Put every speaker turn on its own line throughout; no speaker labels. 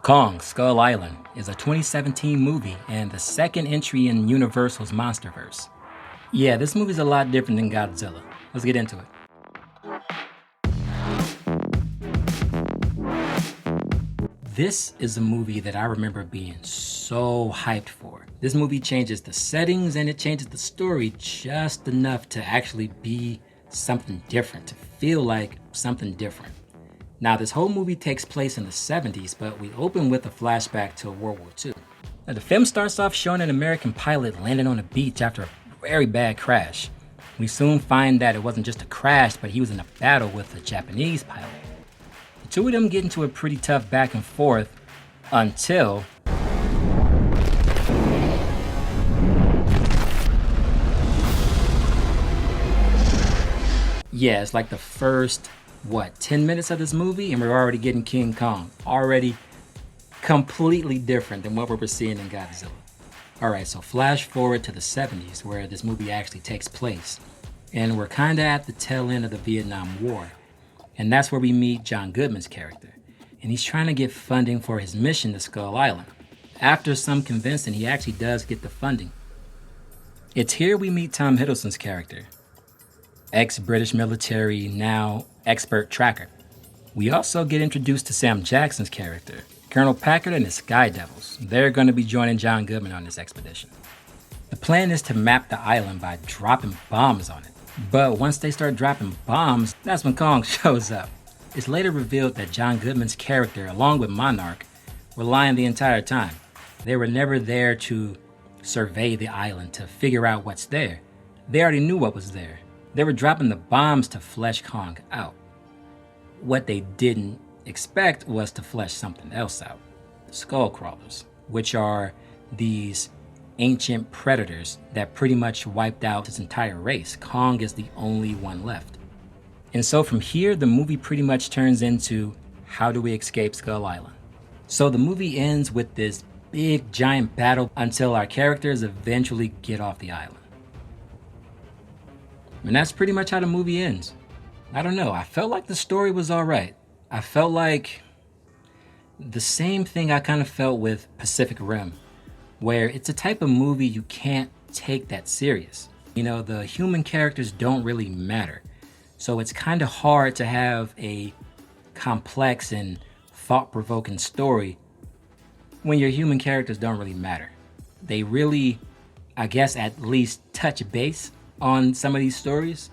Kong: Skull Island is a 2017 movie and the second entry in Universal's Monsterverse. Yeah, this movie's a lot different than Godzilla. Let's get into it. This is a movie that I remember being so hyped for. This movie changes the settings and it changes the story just enough to actually be something different, to feel like something different. Now, this whole movie takes place in the 70s, but we open with a flashback to World War II. Now, the film starts off showing an American pilot landing on a beach after a very bad crash. We soon find that it wasn't just a crash, but he was in a battle with a Japanese pilot. The two of them get into a pretty tough back and forth until yeah, it's like the first 10 minutes of this movie and we're already getting King Kong. Already completely different than what we were seeing in Godzilla. Alright, so flash forward to the 70s where this movie actually takes place. And we're kinda at the tail end of the Vietnam War. And that's where we meet John Goodman's character. And he's trying to get funding for his mission to Skull Island. After some convincing, he actually does get the funding. It's here we meet Tom Hiddleston's character. Ex-British military, now expert tracker. We also get introduced to Sam Jackson's character, Colonel Packard and the Sky Devils. They're going to be joining John Goodman on this expedition. The plan is to map the island by dropping bombs on it. But once they start dropping bombs, that's when Kong shows up. It's later revealed that John Goodman's character, along with Monarch, were lying the entire time. They were never there to survey the island, to figure out what's there. They already knew what was there. They were dropping the bombs to flesh Kong out. What they didn't expect was to flesh something else out. The skull crawlers, which are these ancient predators that pretty much wiped out its entire race. Kong is the only one left. And so from here, the movie pretty much turns into, how do we escape Skull Island? So the movie ends with this big giant battle until our characters eventually get off the island. And that's pretty much how the movie ends. I don't know, I felt like the story was alright. I felt like the same thing I kind of felt with Pacific Rim, where it's a type of movie you can't take that serious. You know, the human characters don't really matter. So it's kind of hard to have a complex and thought-provoking story when your human characters don't really matter. They really, I guess, at least touch base on some of these stories,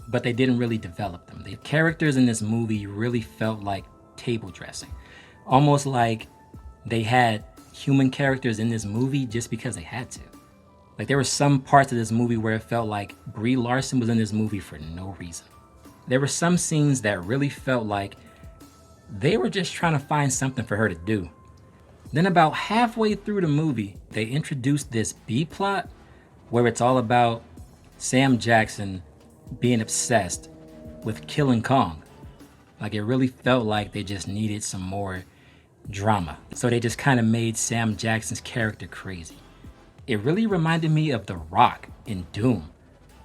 but they didn't really develop them. The characters in this movie really felt like table dressing. Almost like they had human characters in this movie just because they had to. Like there were some parts of this movie where it felt like Brie Larson was in this movie for no reason. There were some scenes that really felt like they were just trying to find something for her to do. Then about halfway through the movie, they introduced this B-plot where it's all about Sam Jackson being obsessed with killing Kong. Like it really felt like they just needed some more drama. So they just kind of made Sam Jackson's character crazy. It really reminded me of The Rock in Doom,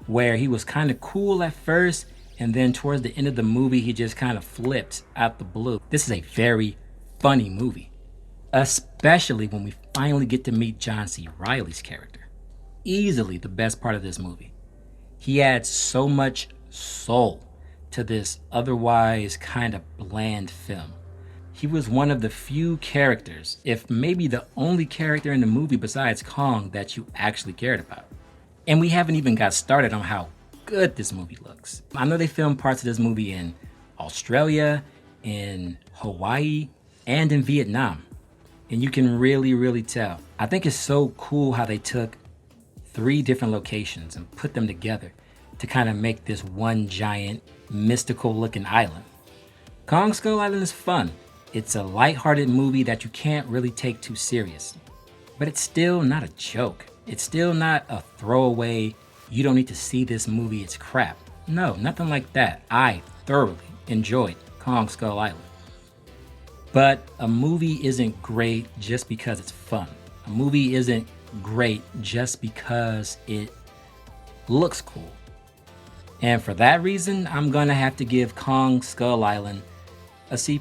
where he was kind of cool at first and then towards the end of the movie he just kind of flipped out the blue. This is a very funny movie, especially when we finally get to meet John C. Reilly's character. Easily the best part of this movie. He adds so much soul to this otherwise kind of bland film. He was one of the few characters, if maybe the only character in the movie besides Kong, that you actually cared about. And we haven't even got started on how good this movie looks. I know they filmed parts of this movie in Australia, in Hawaii, and in Vietnam. And you can really tell. I think it's so cool how they took 3 different locations and put them together to kind of make this one giant mystical looking island. Kong Skull Island is fun. It's a lighthearted movie that you can't really take too serious, but it's still not a joke. It's still not a throwaway, you don't need to see this movie, it's crap. No, nothing like that. I thoroughly enjoyed Kong Skull Island. But a movie isn't great just because it's fun. A movie isn't great just because it looks cool. And for that reason, I'm gonna have to give Kong Skull Island a C+.